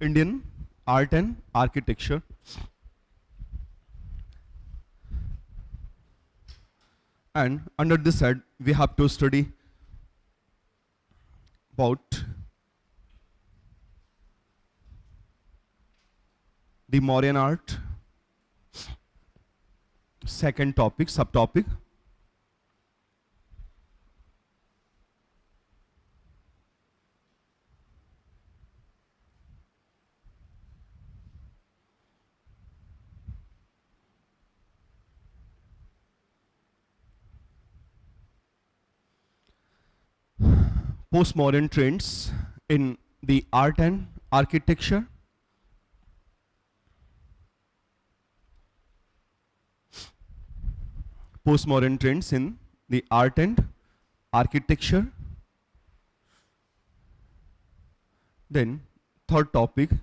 Indian art and architecture. And under this head, we have to study about the Mauryan art. Second topic, subtopic. Post-modern trends in the art and architecture. Postmodern trends in the art and architecture. Then third topic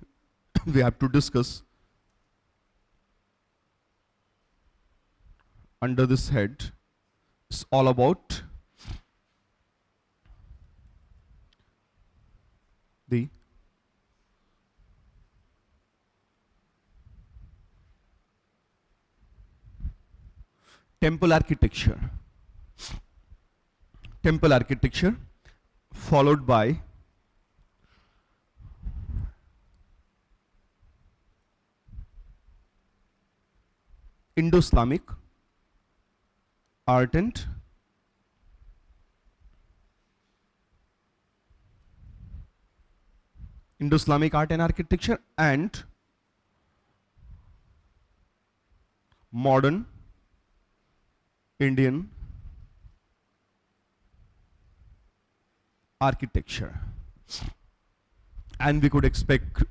we have to discuss under this head is all about the temple architecture. Temple architecture followed by Indo-Islamic art and architecture and modern Indian architecture. And we could expect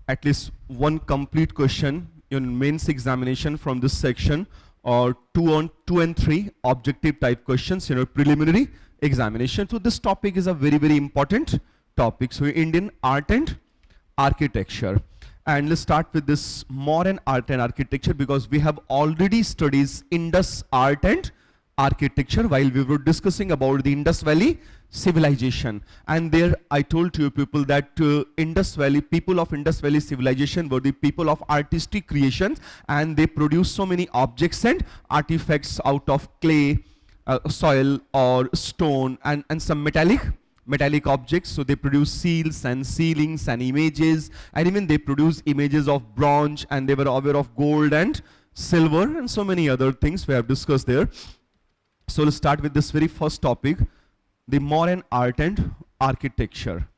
at least one complete question in mains examination from this section, or 2 and 3 objective type questions in your preliminary examination. So this topic is a very, very important topic. So Indian art and architecture. And let's start with this modern art and architecture, because we have already studied Indus art and architecture while we were discussing about the Indus Valley civilization. And there I told to you people that people of Indus Valley civilization were the people of artistic creations, and they produced so many objects and artifacts out of clay, soil or stone, and some metallic objects. So they produce seals and ceilings and images, and even they produce images of bronze, and they were aware of gold and silver and so many other things we have discussed there. So let's start with this very first topic, the modern art and architecture.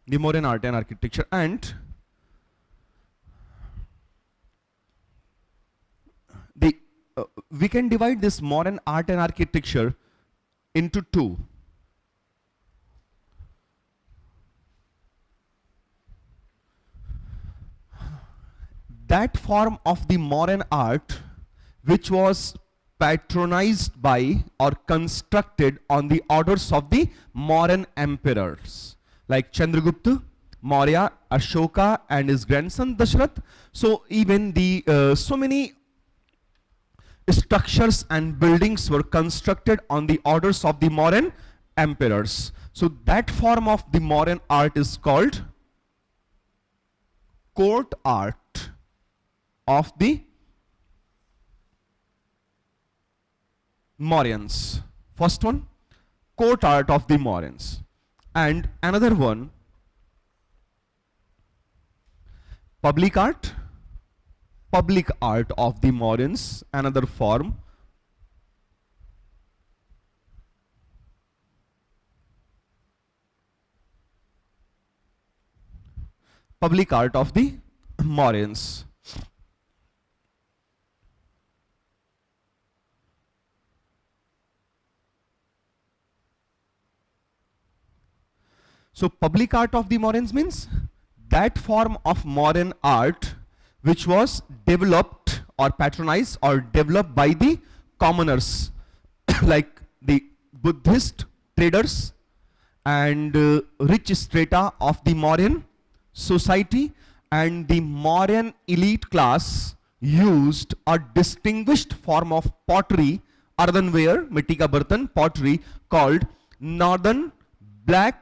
The modern art and architecture, and we can divide this modern art and architecture into two. That form of the modern art which was patronized by or constructed on the orders of the modern emperors like Chandragupta, Maurya, Ashoka and his grandson Dashrath. So even the so many structures and buildings were constructed on the orders of the modern emperors. So that form of the modern art is called court art of the Mauryans. First one, court art of the Mauryans. And another one, public art of the Mauryans, another form. Public art of the Mauryans. So public art of the Mauryans means that form of modern art which was developed or patronized or developed by the commoners like the Buddhist traders and rich strata of the Mauryan society, and the Mauryan elite class used a distinguished form of pottery, earthenware, मिट्टी का बर्तन, pottery, called northern black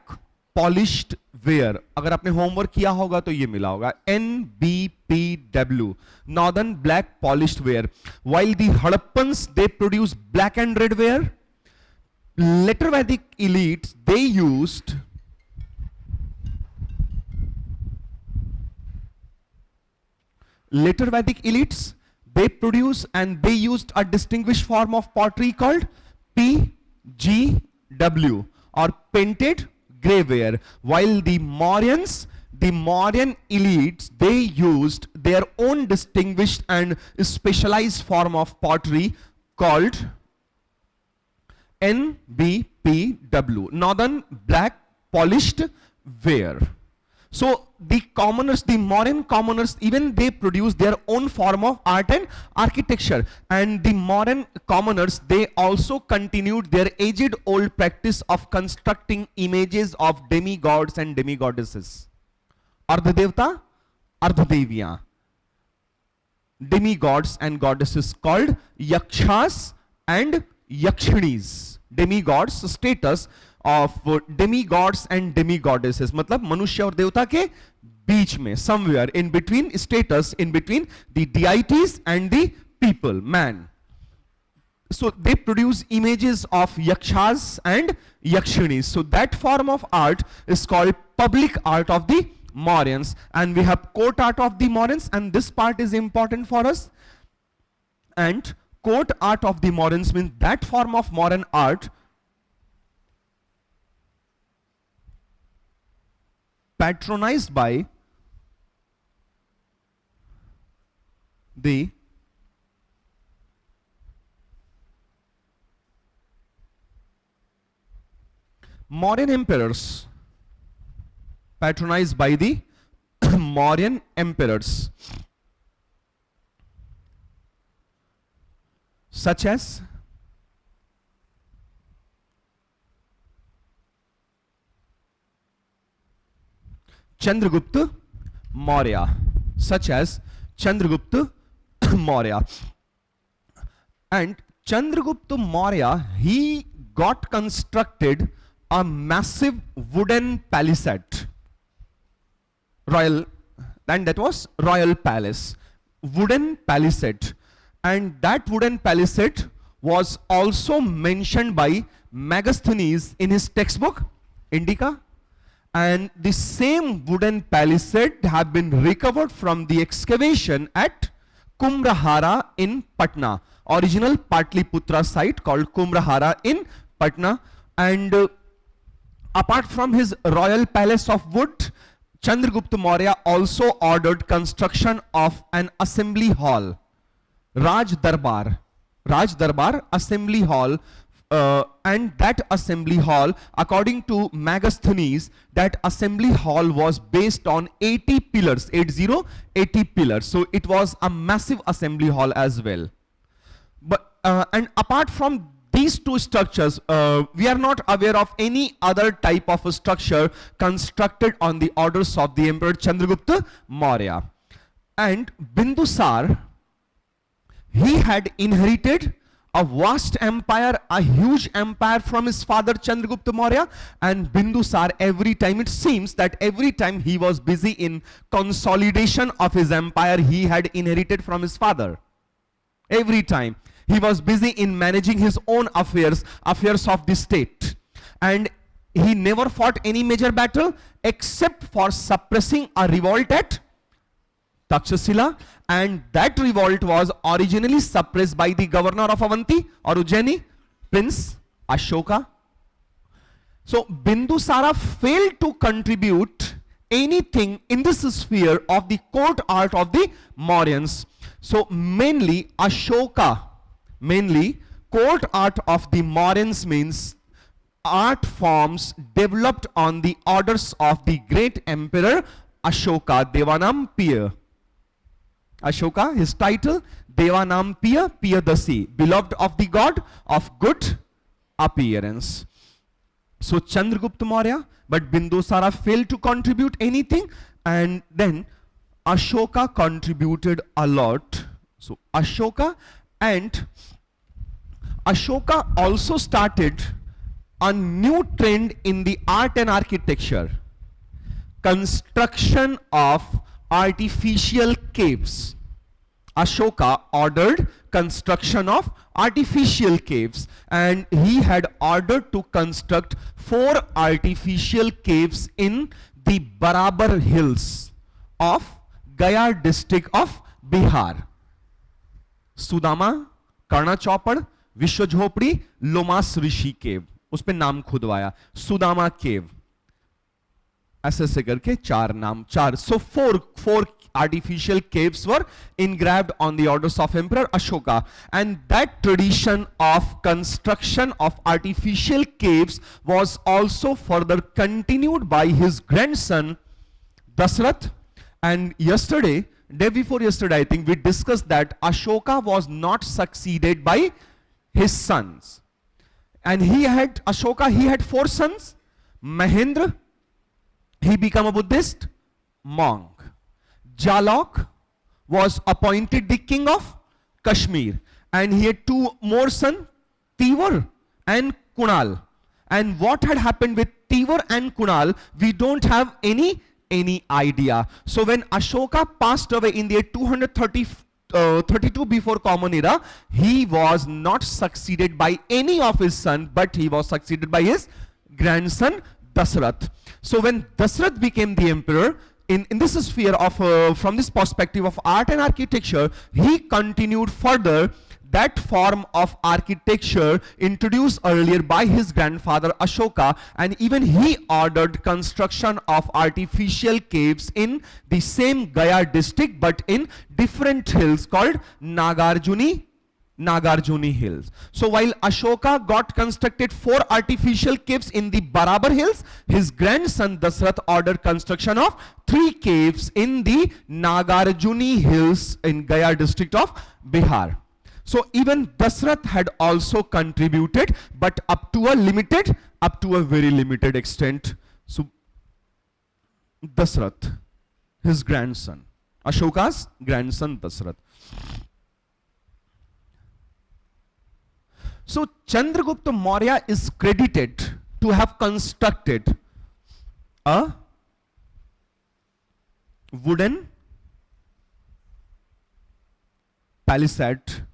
polished ware. अगर आपने homework किया होगा तो ये मिला होगा, NBPW, northern black polished ware. While the Hadappans, they produce black and red ware, later Vedic elites, they used later Vedic elites, they produce and they used a distinguished form of pottery called PGW, or painted grey ware. While the Mauryans, the Mauryan elites, they used their own distinguished and specialized form of pottery called NBPW, northern black polished ware. So the commoners, the Mauryan commoners, even they produce their own form of art and architecture. And the Mauryan commoners, they also continued their aged old practice of constructing images of demigods and demigoddesses. Ardha Deviya. Demigods and goddesses called Yakshas and Yakshinis. Demigods, status of demigods and demigoddesses, मतलब मनुष्य और देवता के बीच में, somewhere in between, status in between the deities and the people, man. So they produce images of yakshas and yakshinis. So that form of art is called public art of the Mauryans, and we have court art of the Mauryans, and this part is important for us. And court art of the Mauryans means that form of Mauryan art patronized by the Mauryan emperors, patronized by the Mauryan emperors, such as Chandragupta Maurya, such as Chandragupta Maurya. And Chandragupta Maurya, he got constructed a massive wooden palisade, royal, and that was royal palace, wooden palisade. And that wooden palisade was also mentioned by Megasthenes in his textbook Indica. And the same wooden palisade have been recovered from the excavation at Kumrahara in Patna, original Patliputra site called Kumrahara in Patna. And apart from his royal palace of wood, Chandragupta Maurya also ordered construction of an assembly hall, Raj Darbar assembly hall. And that assembly hall, according to Megasthenes, that assembly hall was based on 80 pillars, 80 pillars. So it was a massive assembly hall as well. But and apart from these two structures, we are not aware of any other type of a structure constructed on the orders of the Emperor Chandragupta Maurya. And Bindusar, he had inherited a vast empire, a huge empire from his father Chandragupta Maurya. And Bindusar, every time, it seems that every time he was busy in consolidation of his empire he had inherited from his father. Every time he was busy in managing his own affairs of the state. And he never fought any major battle except for suppressing a revolt at Takshashila, and that revolt was originally suppressed by the governor of Avanti or Ujjaini, Prince Ashoka. So Bindusara failed to contribute anything in this sphere of the court art of the Mauryans. So mainly Ashoka, mainly court art of the Mauryans means art forms developed on the orders of the great emperor Ashoka, Devanam Piya. Ashoka, his title, Devanam Piya Piyadasi, beloved of the god of good appearance. So Chandragupta Maurya, but Bindusara failed to contribute anything, and then Ashoka contributed a lot. So Ashoka also started a new trend in the art and architecture. Construction of artificial caves. Ashoka ordered construction of artificial caves, and he had ordered to construct 4 artificial caves in the Barabar hills of Gaya district of Bihar. Sudama, कर्णा चौपड़, विश्व झोपड़ी, लोमास ऋषि केव, उस पे नाम खुदवाया, सुदामा केव, ऐसे करके 4 नाम, 4. So 4 artificial caves were engraved on the orders of Emperor Ashoka, and that tradition of construction of artificial caves was also further continued by his grandson Dasrath. And day before yesterday, I think we discussed that Ashoka was not succeeded by his sons, and Ashoka had 4 sons. Mahendra, he became a Buddhist monk. Jalok was appointed the king of Kashmir, and he had 2 more sons, Tivar and Kunal. And what had happened with Tivar and Kunal, we don't have any idea. So when Ashoka passed away in the year 232 before Common Era, he was not succeeded by any of his sons, but he was succeeded by his grandson Dasrath. So when Dasrath became the emperor, in this sphere of from this perspective of art and architecture, he continued further that form of architecture introduced earlier by his grandfather Ashoka, and even he ordered construction of artificial caves in the same Gaya district but in different hills called Nagarjuni hills. So while Ashoka got constructed 4 artificial caves in the Barabar hills, his grandson Dasrath ordered construction of 3 caves in the Nagarjuni hills in Gaya district of Bihar. So even Dasrath had also contributed, but up to a very limited extent. So Dasrath, his grandson, Ashoka's grandson Dasrath. So Chandragupta Maurya is credited to have constructed a wooden palisade,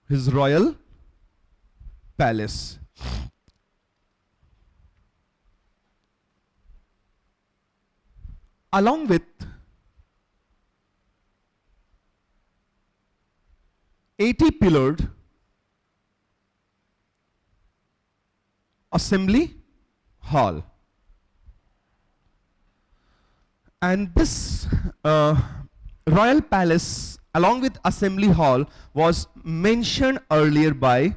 his royal palace. Along with 80-pillared assembly hall. And this royal palace along with assembly hall was mentioned earlier by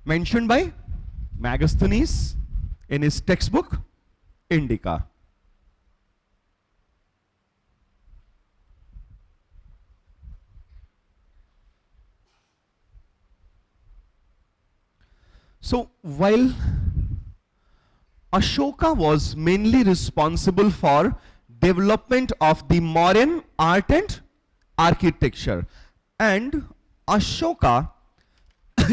Megasthenes in his textbook Indica. So while Ashoka was mainly responsible for development of the Mauryan art and architecture, and Ashoka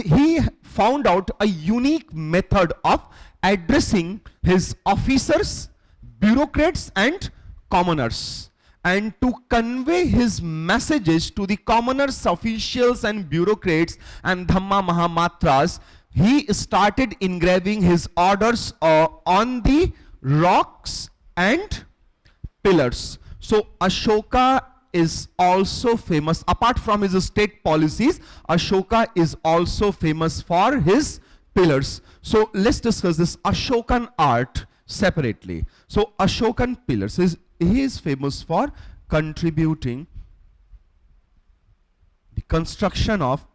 he found out a unique method of addressing his officers, bureaucrats and commoners, and to convey his messages to the commoners, officials and bureaucrats and Dhamma Mahamatras, he started engraving his orders on the rocks and pillars. So Ashoka is also famous, apart from his state policies, Ashoka is also famous for his pillars. So let's discuss this Ashokan art separately. So Ashokan pillars, he is famous for contributing the construction of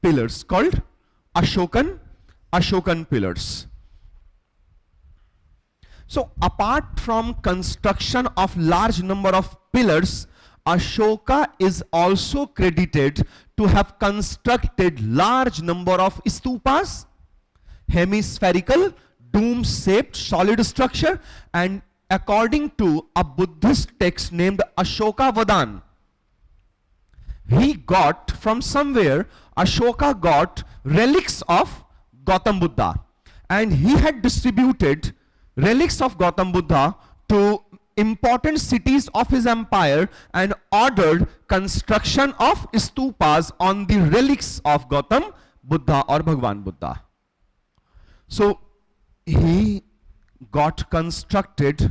pillars called Ashokan pillars. So apart from construction of large number of pillars, Ashoka is also credited to have constructed large number of stupas, hemispherical, dome-shaped solid structure, and according to a Buddhist text named Ashoka Vadan, he got from somewhere, Ashoka got relics of Gautam Buddha, and he had distributed relics of Gautam Buddha to important cities of his empire and ordered construction of stupas on the relics of Gautam Buddha or Bhagwan Buddha. So he got constructed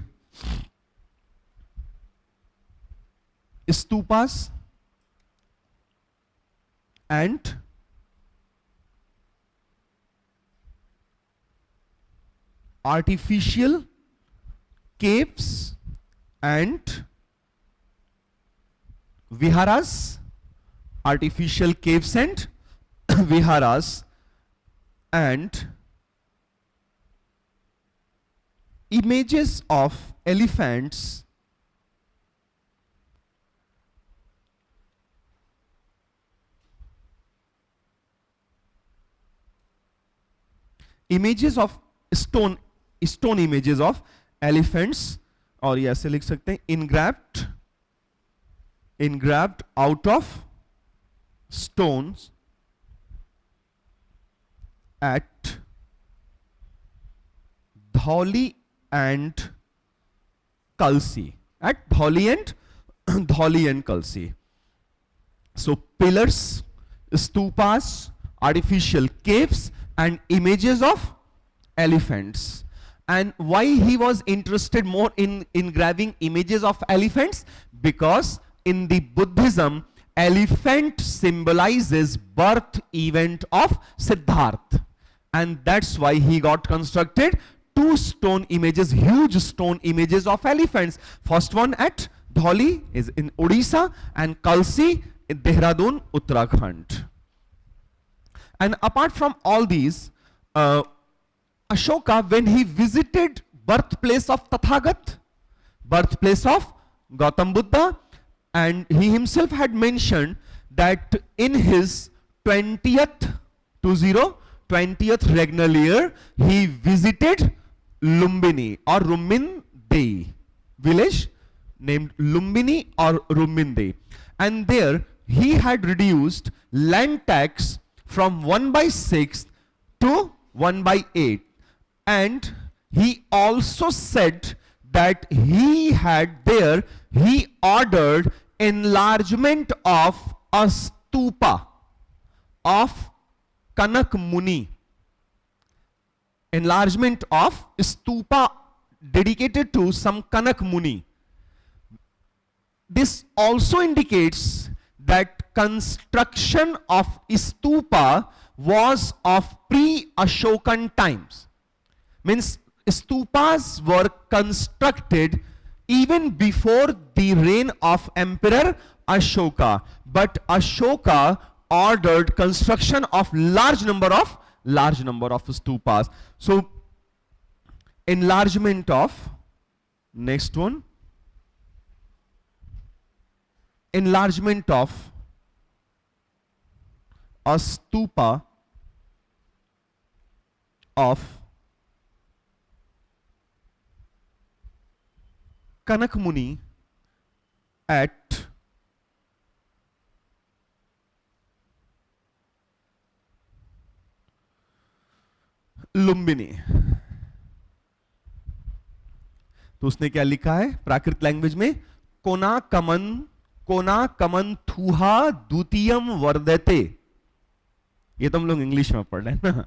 stupas and artificial caves and viharas, artificial caves and viharas, and images of elephants images of stone images of elephants, और ये ऐसे लिख सकते हैं engraved out of stones at Dhyeya and Kalsi, at Dhyeya and Kalsi. So pillars, stupas, artificial caves, and images of elephants. And why he was interested more in engraving images of elephants? Because in the Buddhism, elephant symbolizes birth event of Siddhartha, and that's why he got constructed two stone images, huge stone images of elephants. First one at Dhyeya is in Odisha, and Kalsi in Dehradun, Uttarakhand. And apart from all these, Ashoka, when he visited birthplace of Tathagat, birthplace of Gautam Buddha, and he himself had mentioned that in his 20th regnal year, he visited Lumbini or Rummindei, village named Lumbini or Rummindei, and there he had reduced land tax from 1/6 to 1/8. And he also said that he ordered enlargement of a stupa of Kanak Muni. Enlargement of stupa dedicated to some Kanak Muni. This also indicates that construction of stupa was of pre-Ashokan times. Means stupas were constructed even before the reign of Emperor Ashoka, but Ashoka ordered construction of large number of stupas. So enlargement of, next one, enlargement of a stupa of Kanak Muni at Lumbini. तो उसने क्या लिखा है प्राकृत language में? कोना कमन थुहा द्वितीयम वर्धते. ये तो हम लोग इंग्लिश में पढ़ रहे हैं ना.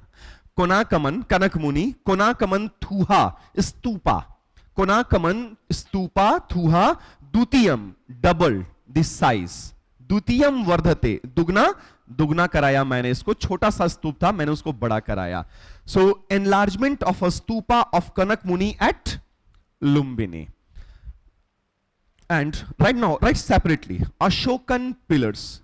कोना कमन, कनक मुनि, कोना कमन थुहा स्तूपा, कोना कमन स्तूपा थुहा द्वितीयम, डबल दिस साइज, द्वितीयम वर्धते, दुगना कराया मैंने इसको. छोटा सा स्तूप था, मैंने उसको बड़ा कराया. So enlargement of a stupa of Kanak Muni at Lumbini. And right now, write separately, Ashokan pillars.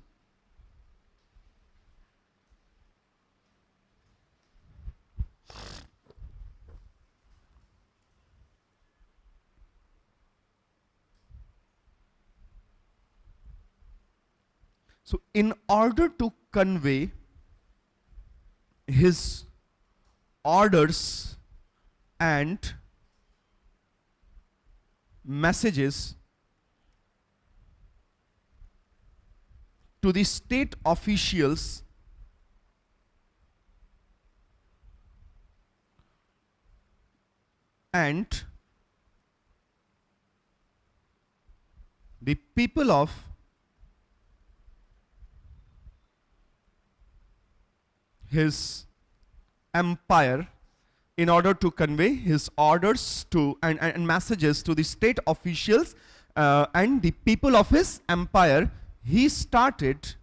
So in order to convey his orders and messages to the state officials and the people of his empire, in order to convey his orders to and messages to the state officials and the people of his empire, he started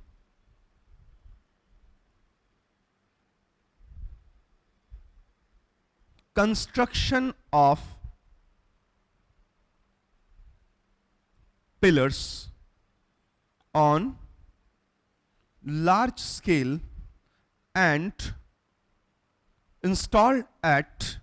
construction of pillars on large scale and installed at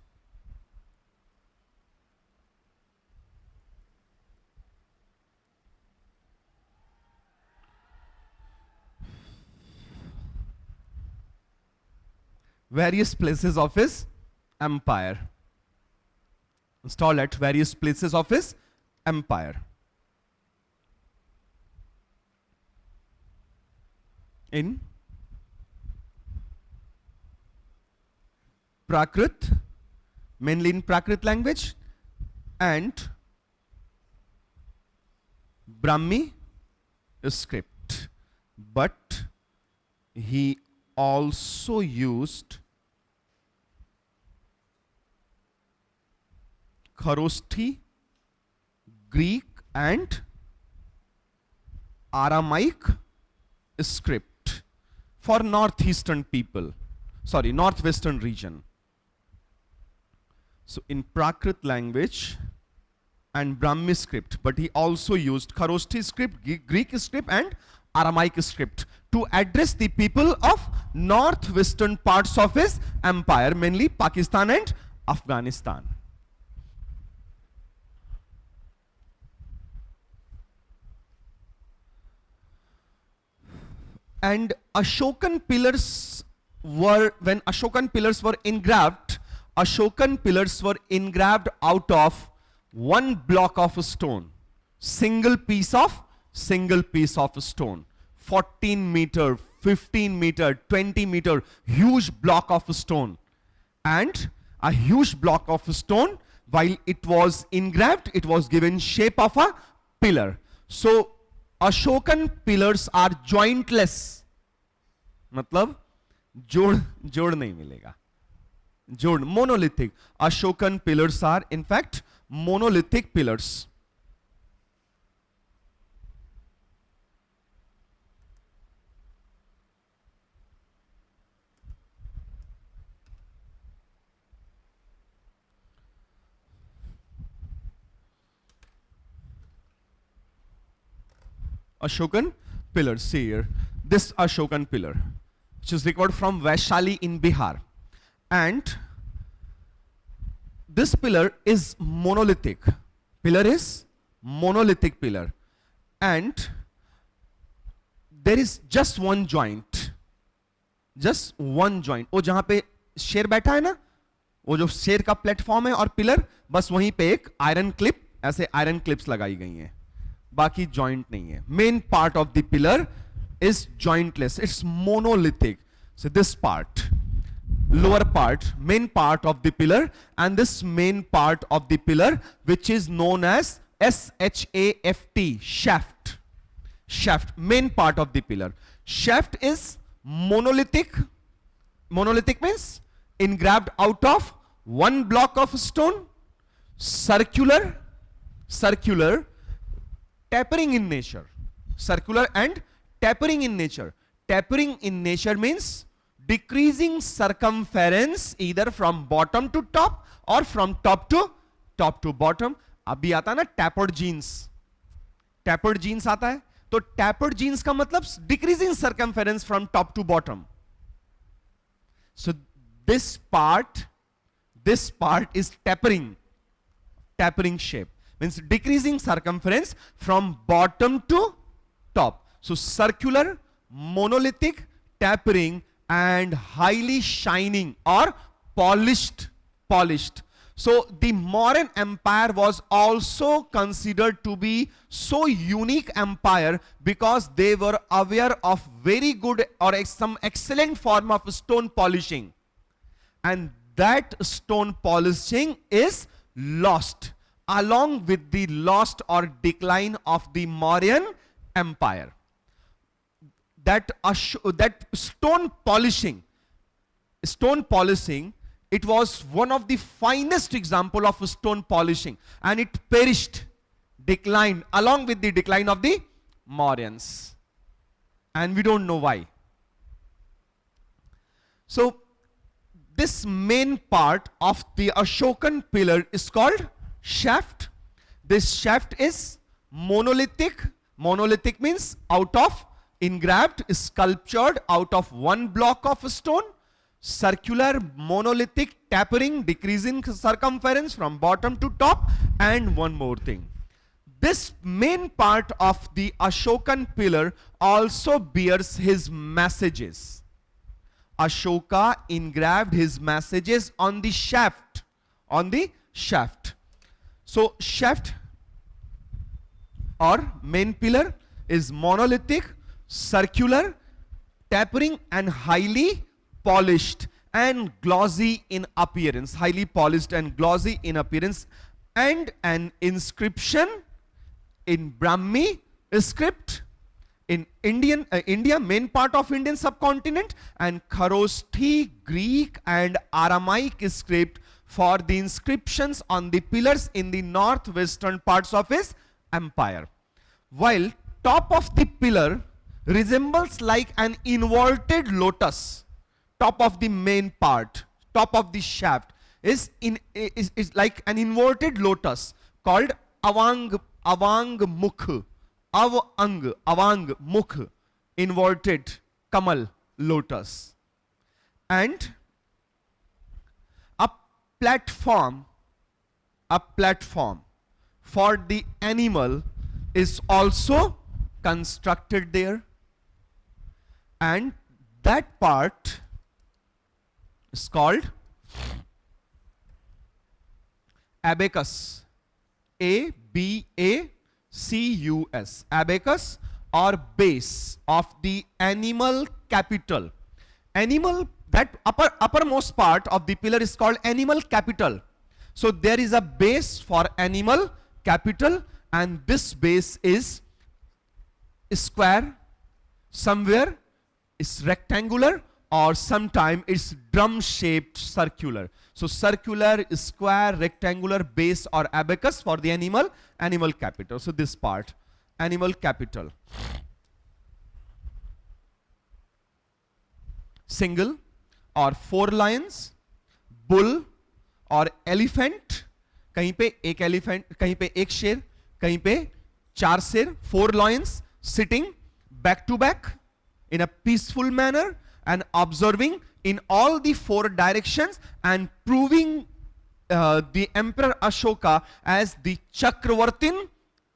various places of his empire. Installed at various places of his empire. In Prakrit, mainly in Prakrit language, and Brahmi script. But he also used Kharoshthi, Greek and Aramaic script for northeastern people, sorry, northwestern region. So in Prakrit language and Brahmi script, but he also used Kharoshthi script, Greek script and Aramaic script to address the people of northwestern parts of his empire, mainly Pakistan and Afghanistan. And Ashokan pillars were, when Ashokan pillars were engraved, Ashokan pillars were engraved out of one block of stone, single piece of stone, 14 meter, 15 meter, 20 meter, huge block of stone. And a huge block of stone, while it was engraved, it was given shape of a pillar. So Ashokan pillars are jointless, मतलब जोड़ नहीं मिलेगा, जोड़, monolithic. Ashokan pillars are in fact monolithic pillars. Ashokan pillar, see here, this Ashokan pillar, which is recovered from Vaishali in Bihar. And this pillar is monolithic. Pillar is monolithic pillar. And there is just one joint. Just one joint. वो जहाँ पे शेर बैठा है ना, वो जो शेर का प्लेटफॉर्म है और पिलर, बस वहीं पे एक आयरन क्लिप, ऐसे आयरन क्लिप्स लगाई गई हैं. बाकी जॉइंट नहीं है. Main part of the pillar is jointless, it's monolithic. So this part, lower part, main part of the pillar, and this main part of the pillar which is known as shaft, shaft, shaft, main part of the pillar. Shaft is monolithic. Monolithic means engraved out of one block of stone, circular, tapering in nature, circular and tapering in nature. Tapering in nature means decreasing circumference either from bottom to top or from top to bottom. अभी आता है ना tapered jeans, tapered jeans आता है, तो tapered jeans का मतलब decreasing circumference from top to bottom. So this part is tapering shape, means decreasing circumference from bottom to top. So circular monolithic, tapering, and highly shining or polished. So the Mauryan Empire was also considered to be so unique empire because they were aware of very good or some excellent form of stone polishing. And that stone polishing is lost along with the lost or decline of the Mauryan Empire. That stone polishing, it was one of the finest example of stone polishing, and it perished, declined along with the decline of the Mauryans, and we don't know why. So this main part of the Ashokan pillar is called shaft. This shaft is monolithic. Monolithic means out of engraved, sculptured out of one block of stone. Circular, monolithic, tapering, decreasing circumference from bottom to top. And one more thing, this main part of the Ashokan pillar also bears his messages. Ashoka engraved his messages on the shaft. So shaft or main pillar is monolithic, circular, tapering, and highly polished and glossy in appearance. Highly polished and glossy in appearance, and an inscription in Brahmi script in India, main part of Indian subcontinent, and Kharosthi Greek and Aramaic script for the inscriptions on the pillars in the northwestern parts of his empire. While top of the pillar resembles like an inverted lotus, top of the main part, top of the shaft is like an inverted lotus called avang mukh, avang mukh, inverted kamal lotus. And a platform for the animal is also constructed there, and that part is called abacus. A-B-A-C-U-S, abacus or base of the animal capital. Animal, that uppermost part of the pillar is called animal capital. So there is a base for animal capital, and this base is square, somewhere is rectangular, or sometime it's drum shaped circular. So circular, square, rectangular base or abacus for the animal capital. So this part, animal capital. Single or four lions, bull और elephant, कहीं पे एक elephant, कहीं पे एक शेर, कहीं पे चार शेर, four lions sitting back to back in a peaceful manner and observing in all the four directions and proving the Emperor Ashoka as the Chakravartin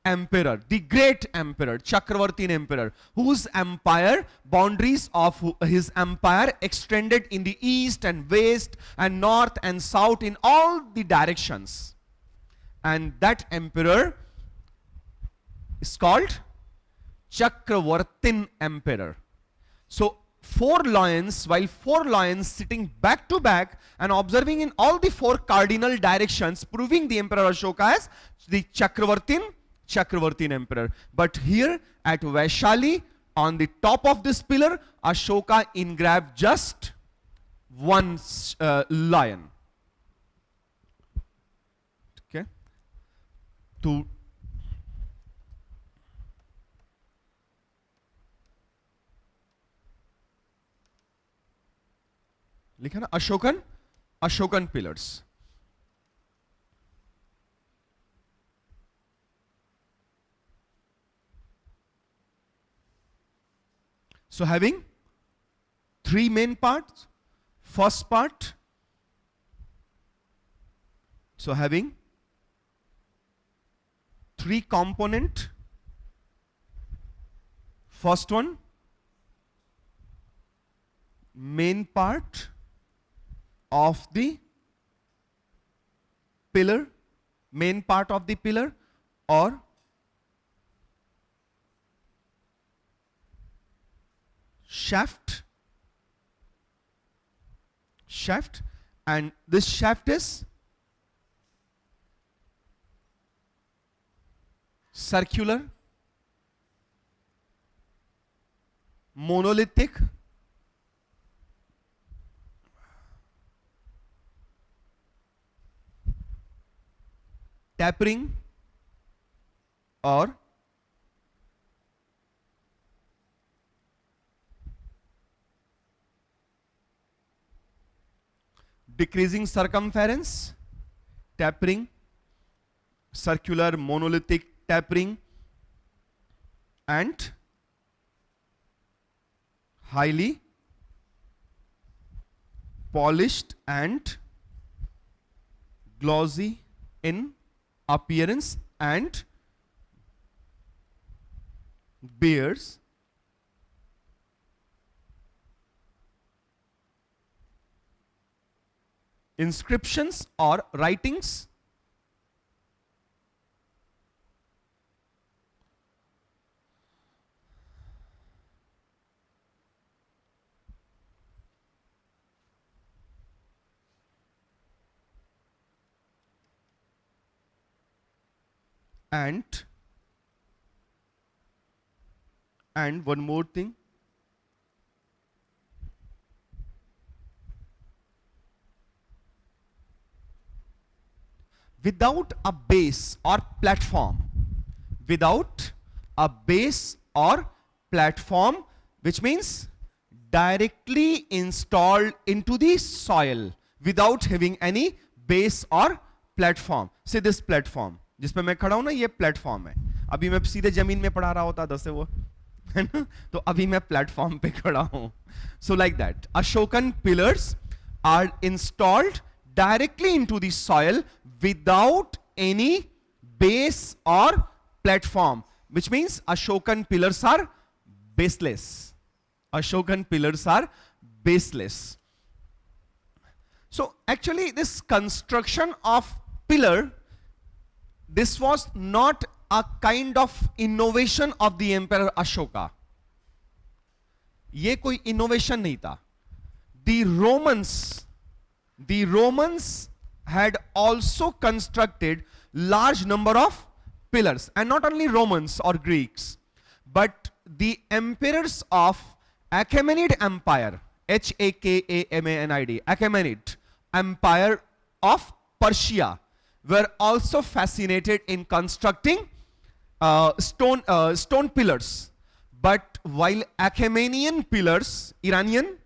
emperor, the great emperor, Chakravartin emperor, whose empire, boundaries of his empire extended in the east and west and north and south in all the directions. And that emperor is called Chakravartin emperor. So four lions, while four lions sitting back to back and observing in all the four cardinal directions, proving the Emperor Ashoka as the Chakravartin emperor. But here at Vaishali, on the top of this pillar, Ashoka engraved just one lion. Okay. To लिखा ना Ashokan pillars. So having three main parts. First part, so having three component. First one, main part of the pillar, main part of the pillar, or shaft, and this shaft is circular, monolithic, tapering, or decreasing circumference, tapering, circular, monolithic, tapering, and highly polished and glossy in appearance and bears inscriptions or writings and one more thing, without a base or platform, without a base or platform, which means directly installed into the soil without having any base or platform. Say this platform, जिस पे मैं खड़ा हूं ना, ये platform है. अभी मैं सीधे जमीन में पड़ा रहा होता दस से वो है ना, तो अभी मैं प्लेटफॉर्म पे खड़ा हूं. So like that, Ashokan pillars are installed directly into the soil without any base or platform, which means Ashokan pillars are baseless. Ashokan pillars are baseless. So actually this construction of pillar, this was not a kind of innovation of the emperor Ashoka. ये कोई innovation नहीं था. The Romans had also constructed large number of pillars, and not only Romans or Greeks, but the emperors of Achaemenid Empire, H-A-K-A-M-A-N-I-D, Achaemenid Empire of Persia, were also fascinated in constructing stone pillars. But while Achaemenian pillars, Iranian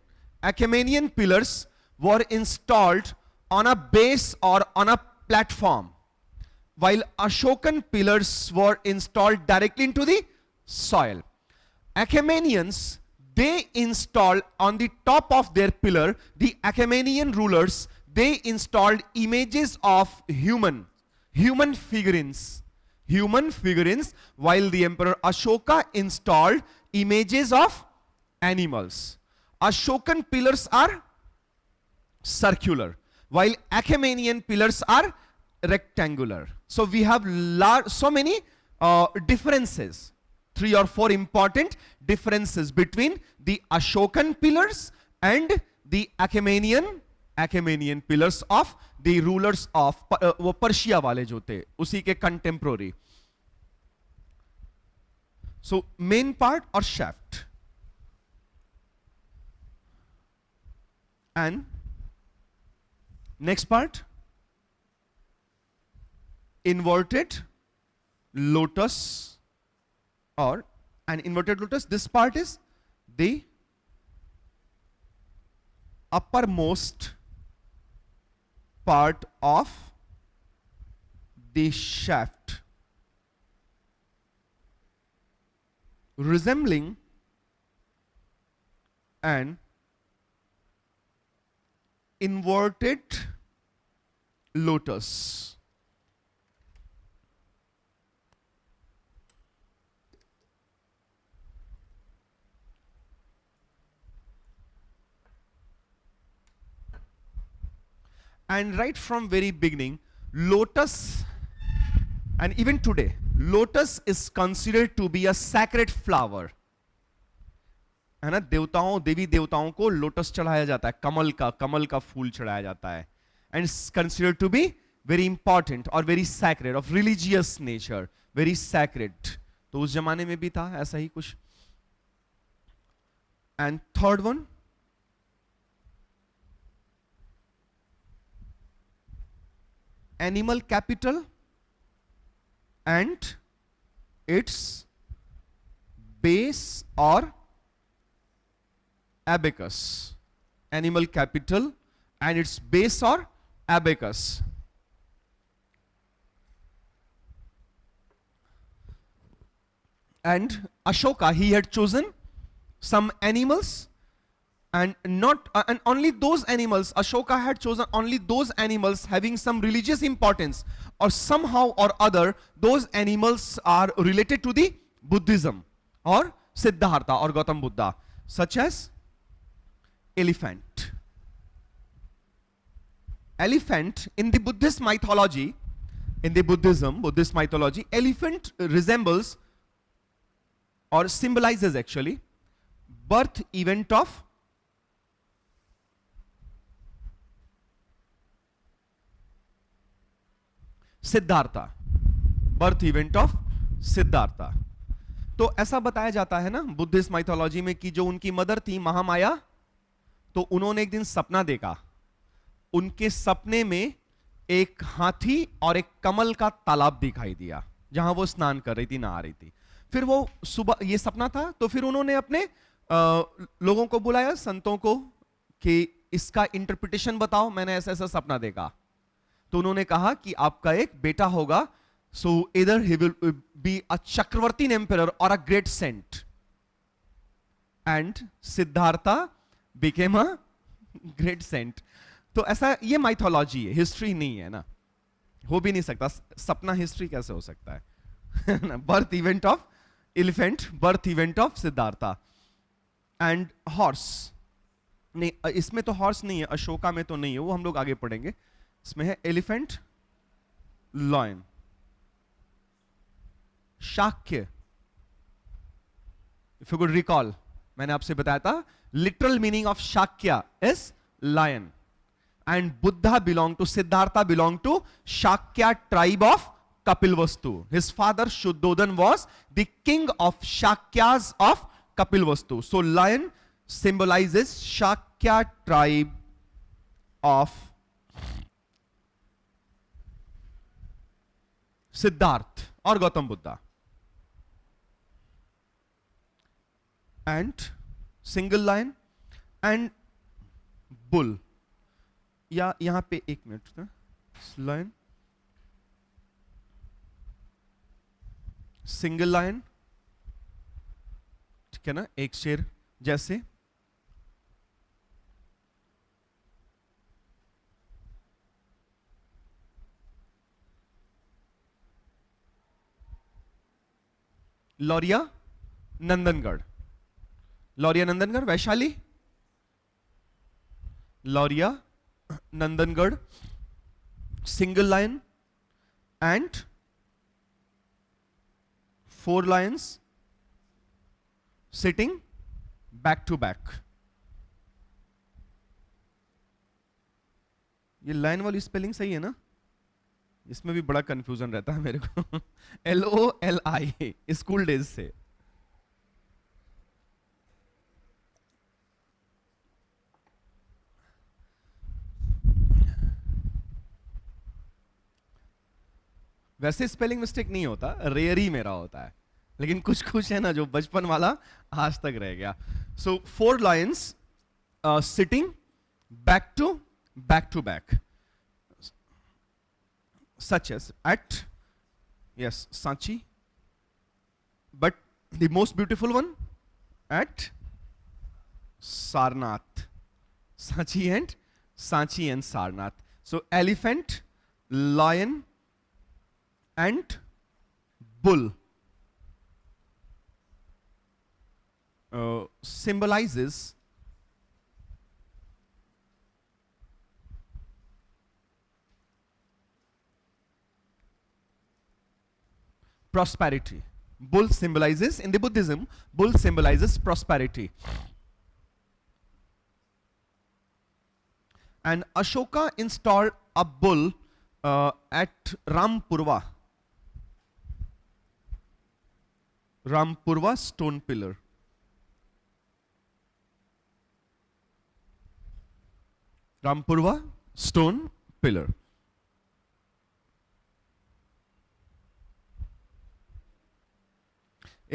Achaemenian pillars were installed on a base or on a platform, while Ashokan pillars were installed directly into the soil. Achaemenians, they installed on the top of their pillar, the Achaemenian rulers, they installed images of human figurines, while the emperor Ashoka installed images of animals. Ashokan pillars are circular, while Achaemenian pillars are rectangular. So we have so many differences, 3 or 4 important differences between the Ashokan pillars and the Achaemenian pillars of the rulers of वो Persia वाले जो थे उसी के contemporary. So main part or shaft, and next part inverted lotus, or an inverted lotus. This part is the uppermost part of the shaft, resembling an inverted lotus. And right from very beginning, lotus, and even today, lotus is considered to be a sacred flower. है ना, देवताओं देवी देवताओं को lotus चढ़ाया जाता है, कमल का फूल चढ़ाया जाता है, and it's considered to be very important और very sacred, of religious nature, very sacred. तो उस जमाने में भी था ऐसा ही कुछ. And third one, animal capital and it's base और abacus. Animal capital and its base or abacus. And Ashoka, he had chosen some animals, and not and only those animals, Ashoka had chosen only those animals having some religious importance, or somehow or other those animals are related to the Buddhism or Siddhartha or Gautam Buddha, such as elephant. Elephant in the Buddhist mythology, in the Buddhist mythology, elephant resembles or symbolizes actually birth event of Siddhartha. Birth event of Siddhartha. तो ऐसा बताया जाता है ना Buddhist mythology में कि जो उनकी मदर थी महामाया, तो उन्होंने एक दिन सपना देखा. उनके सपने में एक हाथी और एक कमल का तालाब दिखाई दिया जहां वो स्नान कर रही थी, नहा रही थी. फिर वो सुबह, ये सपना था, तो फिर उन्होंने अपने लोगों को बुलाया, संतों को, कि इसका इंटरप्रिटेशन बताओ, मैंने ऐसा ऐसा सपना देखा. तो उन्होंने कहा कि आपका एक बेटा होगा, सो इधर ही will be a chakravarti emperor और a great saint. And Siddhartha became a great saint. तो ऐसा ये माइथोलॉजी है, हिस्ट्री नहीं है ना, हो भी नहीं सकता. सपना हिस्ट्री कैसे हो सकता है? Birth event of elephant, birth event of Siddhartha. And horse, नहीं इसमें तो हॉर्स नहीं है, अशोका में तो नहीं है, वो हम लोग आगे पढ़ेंगे. इसमें है elephant, lion, Shakya. If you could recall, मैंने आपसे बताया था literal meaning of Shakya is lion, and Buddha belonged to, Siddhartha belonged to Shakya tribe of Kapilvastu. His father Shuddhodhan was the king of Shakyas of Kapilvastu. So lion symbolizes Shakya tribe of Siddhartha or Gautam Buddha. And single lion and bull, या यहां पे एक minute, lion, single lion, ठीक है ना, एक शेर जैसे. Lauriya Nandangarh, Lauriya Nandangarh, Vaishali, Lauriya Nandangarh, single lion and 4 lions sitting back to back. ये लाइन वाली स्पेलिंग सही है ना? इसमें भी बड़ा कंफ्यूजन रहता है मेरे को. LOLI, स्कूल डेज से. वैसे स्पेलिंग मिस्टेक नहीं होता, रेयर ही मेरा होता है, लेकिन कुछ कुछ है ना जो बचपन वाला आज तक रह गया. So 4 lions sitting back to back, such as at, yes, Sanchi, but the most beautiful one at Sarnath. Sanchi and Sarnath. So elephant, lion and bull symbolizes prosperity. Bull symbolizes, in the Buddhism, bull symbolizes prosperity. And Ashoka installed a bull at Rampurva stone pillar. Rampurva stone pillar.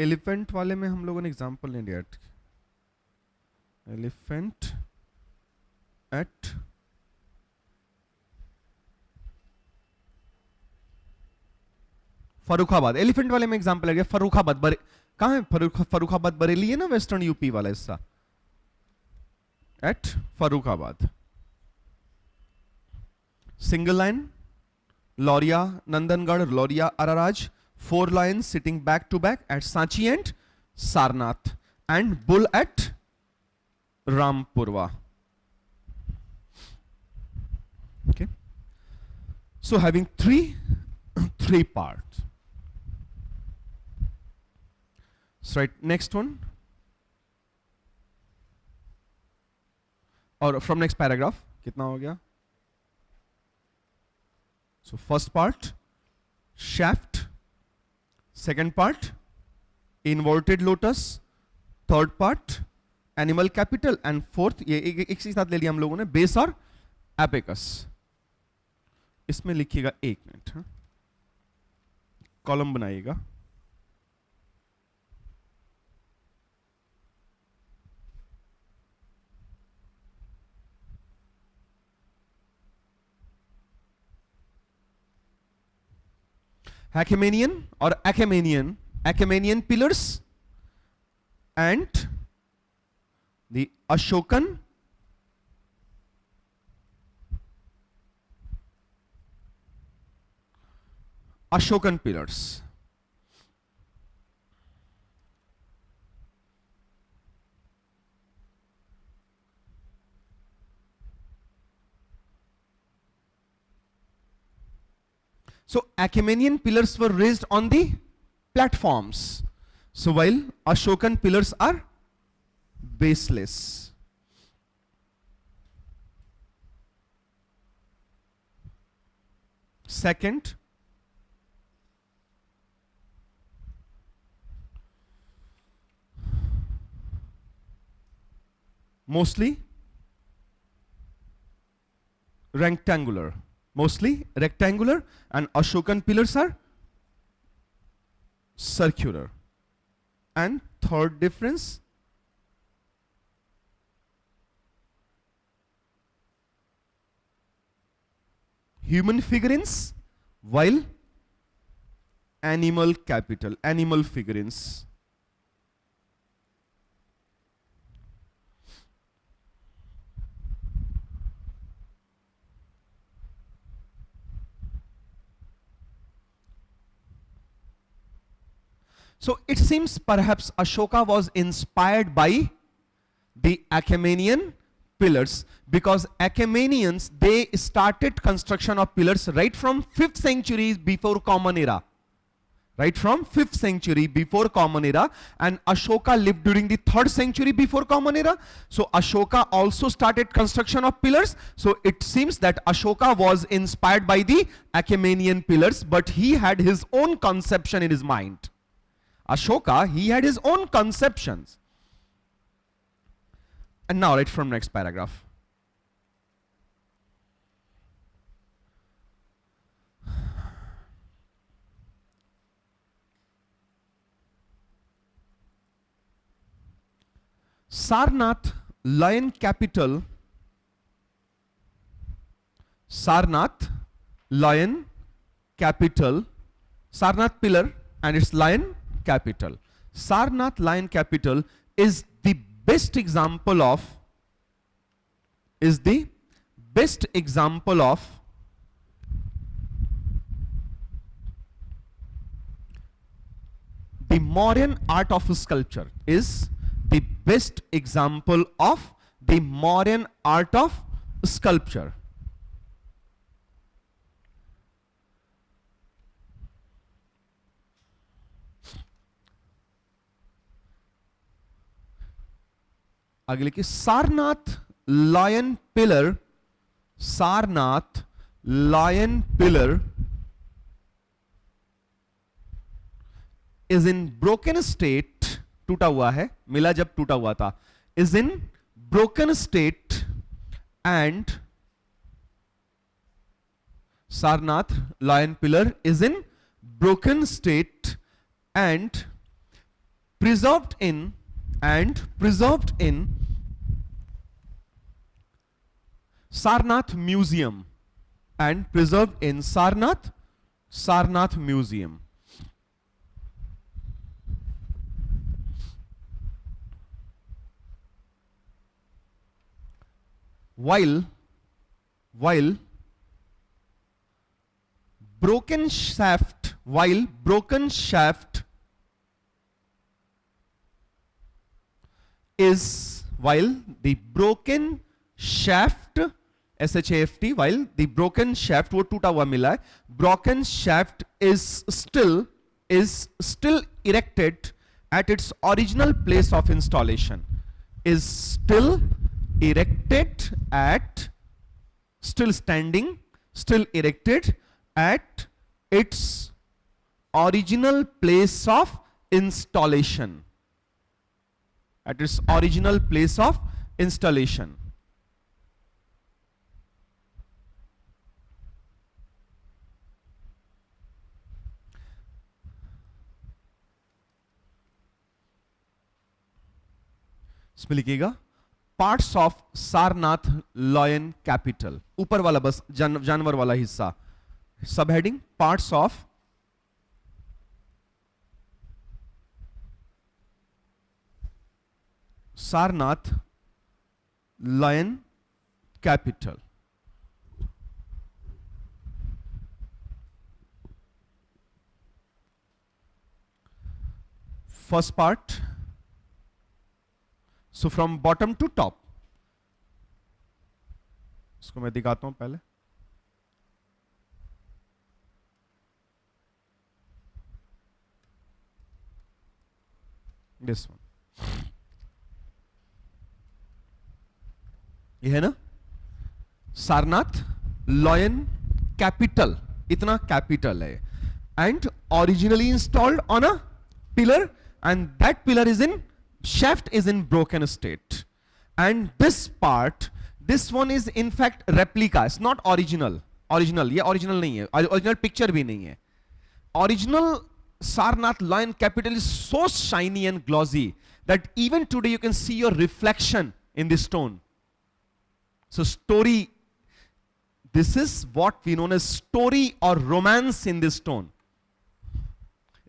Elephant वाले में हम लोगों ने example नहीं लिया. Elephant eight Farrukhabad. Elephant वाले में example है फर्रुखाबाद. कहां है फर्रुखाबाद? बरेली है ना, वेस्टर्न यूपी वाला हिस्सा. At Farrukhabad. Single line, Lauriya Nandangarh, Lauriya Araraj. 4 lions sitting back to back at Sanchi and Sarnath, and bull at Rampurva. Okay. So having three parts. So right, next one. Or from next paragraph, कितना हो गया? So first part, shaft. Second part, inverted lotus. Third part, animal capital. And fourth, ये एक साथ ले लिया हम लोगों ने, base और abacus. इसमें लिखिएगा 1 मिनट, कॉलम बनाइएगा. Achaemenian or Achaemenian pillars and the Ashokan pillars. So Achaemenian pillars were raised on the platforms. So while Ashokan pillars are baseless. Second, mostly rectangular. And Ashokan pillars are circular. And third difference, human figurines while animal figurines. So it seems perhaps Ashoka was inspired by the Achaemenian pillars, because Achaemenians, they started construction of pillars right from 5th century before Common Era. And Ashoka lived during the 3rd century before Common Era. So Ashoka also started construction of pillars. So it seems that Ashoka was inspired by the Achaemenian pillars, but he had his own conception in his mind. Ashoka, he had his own conceptions. And now right from next paragraph. Sarnath lion capital. Sarnath lion capital. Sarnath pillar and its lion capital. Sarnath lion capital is the best example of the Mauryan art of sculpture. Is the best example of the Mauryan art of sculpture. आगे लिखिए Sarnath lion pillar, Sarnath lion pillar is in broken state, टूटा हुआ है, मिला जब टूटा हुआ था, is in broken state and Sarnath lion pillar is in broken state and preserved in Sarnath Museum, and preserved in Sarnath Museum. While broken shaft, while the broken shaft, SHAFT, while the broken shaft, वो टूटा हुआ मिला है, broken shaft is still erected at its original place of installation, is still erected at, still standing, still erected at its original place of installation, at its original place of installation. इसमें लिखिएगा parts of Sarnath lion capital, ऊपर वाला बस जानवर वाला हिस्सा, सब heading parts of Sarnath Lion Capital. First part, so from bottom to top, इसको मैं दिखाता हूं पहले. This one. ये है ना सारनाथ लॉयन कैपिटल, इतना कैपिटल है, and originally installed on a pillar, and that pillar is in, shaft is in broken state, and this part, this one is in fact replica, it's not original. ये original नहीं है, original picture भी नहीं है. Original Sarnath lion capital is so shiny and glossy that even today you can see your reflection in the stone. So story, this is what we know as story or romance in this stone.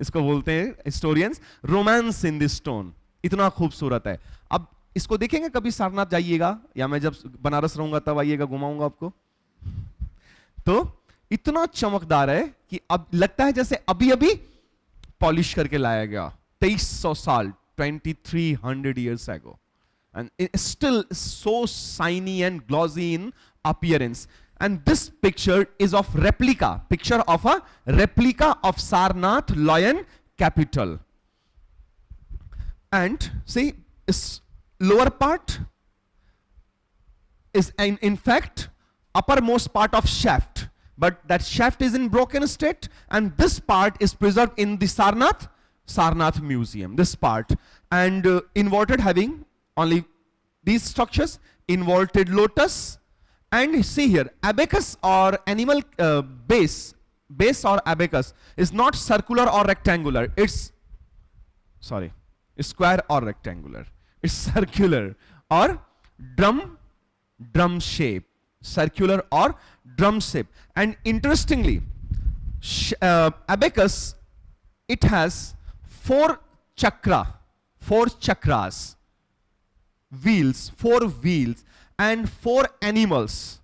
इसको बोलते हैं historians romance in this stone. इतना खूबसूरत है. अब इसको देखेंगे कभी सारनाथ जाइएगा, या मैं जब बनारस रहूंगा तब आइएगा, घुमाऊंगा आपको. तो इतना चमकदार है कि अब लगता है जैसे अभी अभी पॉलिश करके लाया गया. 2300 साल, 2300 years ago, and it's still so shiny and glossy in appearance. And this picture is of replica, picture of a replica of Sarnath lion capital. And see, its lower part is in fact uppermost part of shaft, but that shaft is in broken state, and this part is preserved in the Sarnath Museum, this part. And inverted, having only these structures, inverted lotus, and see here, abacus or animal base or abacus is not circular or rectangular, it's square or rectangular, it's circular or drum shape, circular or drum shape. And interestingly, abacus, it has four chakras, four wheels and four animals,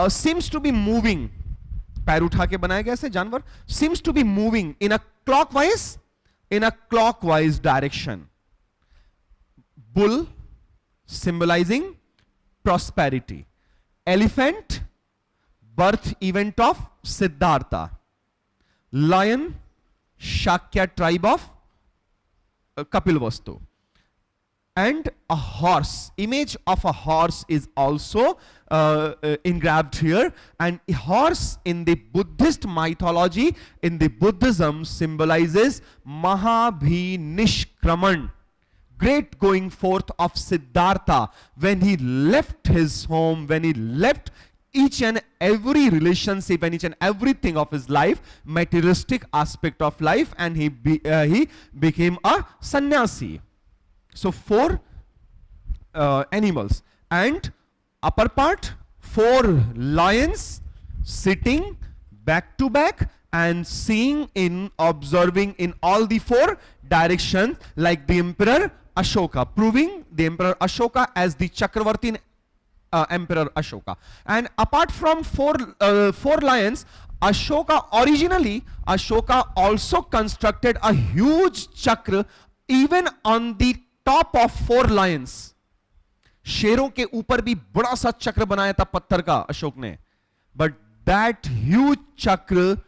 seems to be moving. पैर उठा के बनाया गया ऐसे जानवर, seems to be moving in a clockwise direction. Bull symbolizing prosperity, elephant birth event of Siddhartha, lion Shakya tribe of Kapilvastu, and a horse. Image of a horse is also engraved here, and a horse in the Buddhist mythology, in the Buddhism, symbolizes Mahabhinishkraman, great going forth of Siddhartha, when he left his home, when he left each and every relationship and each and everything of his life, materialistic aspect of life, and he became a sannyasi. So 4 animals, and upper part 4 lions sitting back to back and seeing in, observing in all the 4 directions, like the Emperor Ashoka, proving the Emperor Ashoka as the Chakravartin Emperor Ashoka. And apart from 4 lions, Ashoka also constructed a huge chakra even on the top of 4 lions. शेरों के ऊपर भी बड़ा सा चक्र बनाया था पत्थर का अशोक ने. But that huge chakra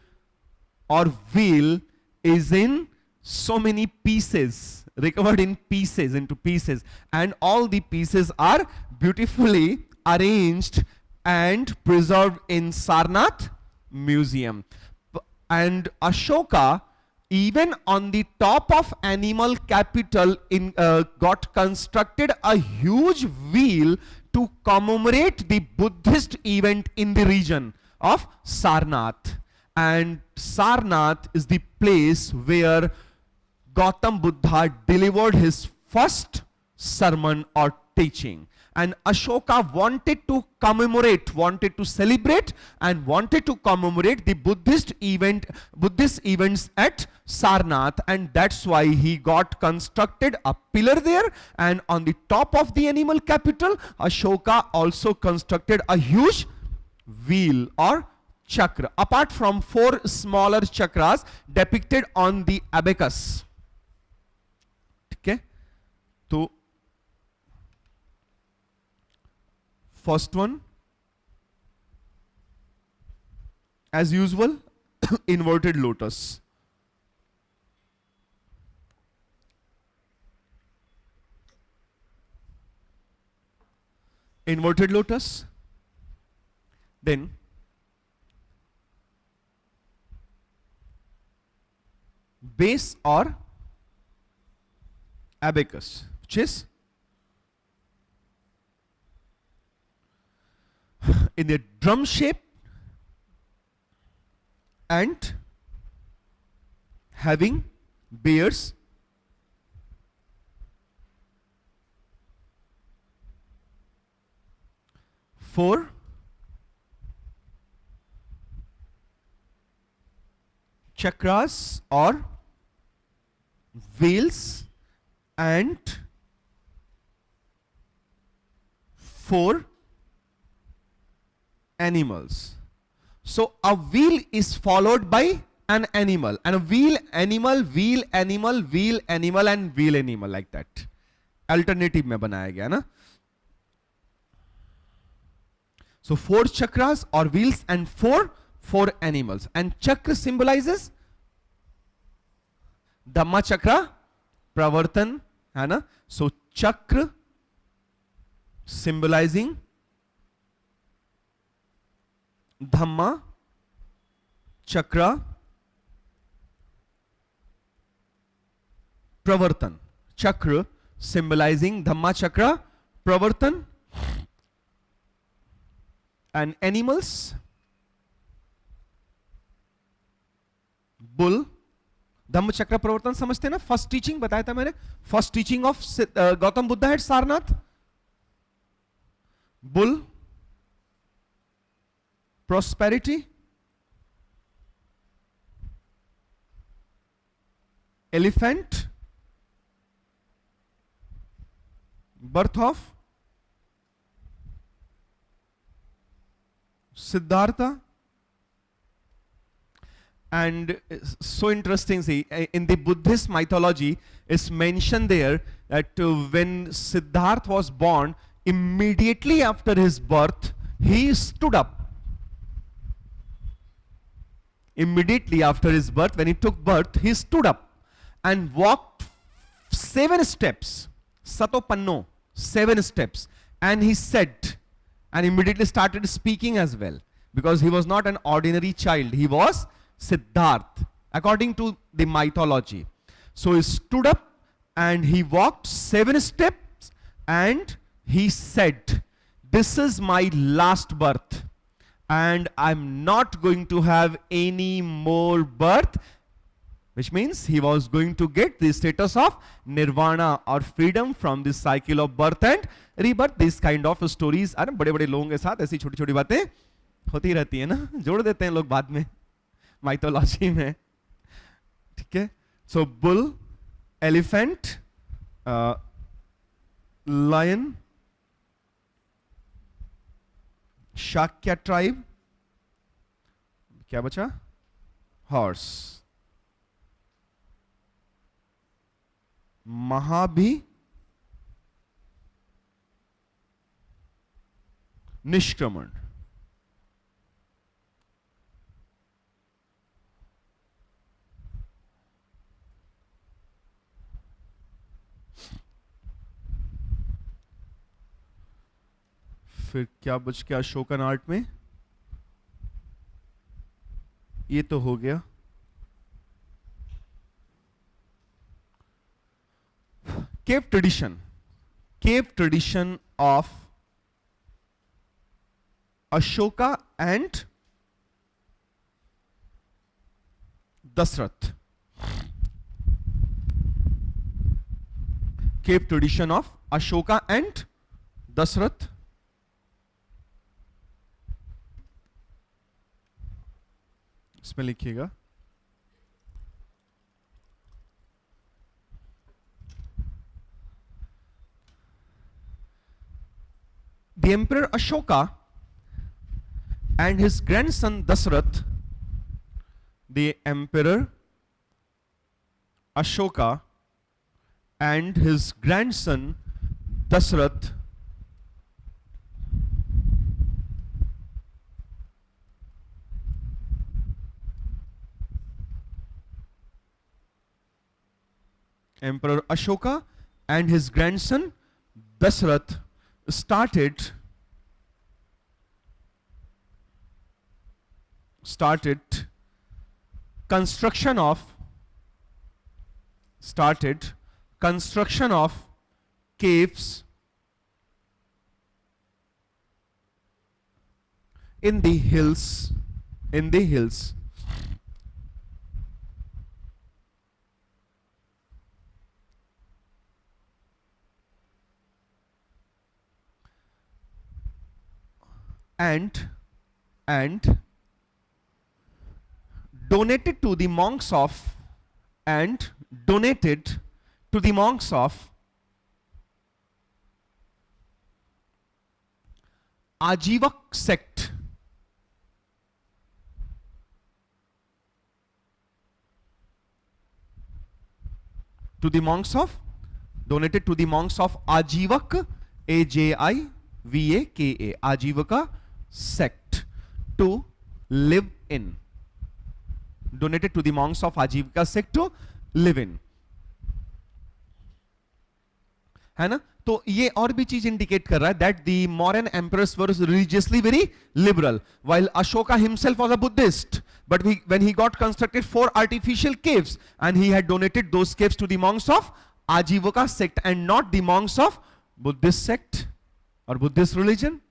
or wheel is in so many pieces, recovered in pieces, into pieces, and all the pieces are beautifully arranged and preserved in Sarnath Museum. And Ashoka, even on the top of animal capital, got constructed a huge wheel to commemorate the Buddhist event in the region of Sarnath. And Sarnath is the place where Gautam Buddha delivered his first sermon or teaching. And Ashoka wanted to commemorate, wanted to celebrate, and wanted to commemorate the Buddhist events at Sarnath, and that's why he got constructed a pillar there, and on the top of the animal capital, Ashoka also constructed a huge wheel or chakra, apart from 4 smaller chakras depicted on the abacus. Okay, so first one, as usual, inverted lotus. Inverted lotus. Then base or abacus, which is in a drum shape and having bears, four chakras or wheels and 4 animals. So a wheel is followed by an animal, and a wheel animal, wheel animal, wheel animal, and wheel animal, like that. Alternative में बनाया गया ना. So 4 chakras or wheels and 4 animals, and chakra symbolizes Dhamma chakra, pravartan, है ना. So chakra symbolizing Dhamma chakra pravartan. Chakra symbolizing Dhamma chakra pravartan. And animals, bull. धम्म चक्र प्रवर्तन समझते हैं ना. फर्स्ट टीचिंग बताया था मैंने, first teaching of Gautam Buddha at Sarnath. Bull, prosperity, elephant, birth of Siddhartha. And so interesting, see, in the Buddhist mythology, it's mentioned there that when Siddhartha was born, immediately after his birth, he stood up. Immediately after his birth, when he took birth, he stood up and walked 7 steps. Satopanno, 7 steps. And he said, and immediately started speaking as well, because he was not an ordinary child. He was Siddharth, according to the mythology. So he stood up and he walked 7 steps and he said, this is my last birth and I'm not going to have any more birth, which means he was going to get the status of nirvana or freedom from this cycle of birth and rebirth. This kind of stories, अरे बड़े-बड़े लोगों के साथ ऐसी छोटी-छोटी बातें होती रहती है ना, जोड़ देते हैं लोग बाद में mythology में, ठीक है? So bull, elephant, lion, Shakya tribe, क्या बचा? Horse. महाभी, निष्क्रमण. फिर क्या बच गया अशोकन आर्ट में? ये तो हो गया. Cave tradition of Ashoka and Dasrath. Cave tradition of Ashoka and Dasrath. इसमें लिखिएगा. The Emperor Ashoka and his grandson Dasrath, the Emperor Ashoka and his grandson Dasrath Emperor Ashoka and his grandson Dasrath started construction of caves in the hills and donated to the monks of Ajivak sect. Donated to the monks of Ajivak, Ajivaka, Ajivaka sect to live in. Donated to the monks of Ajivaka sect to live in. है ना? तो ये और भी चीज indicate कर रहा है that the Mauryan emperors were religiously very liberal, while Ashoka himself was a Buddhist. But when he got constructed 4 artificial caves, and he had donated those caves to the monks of Ajivaka sect and not the monks of Buddhist sect or Buddhist religion.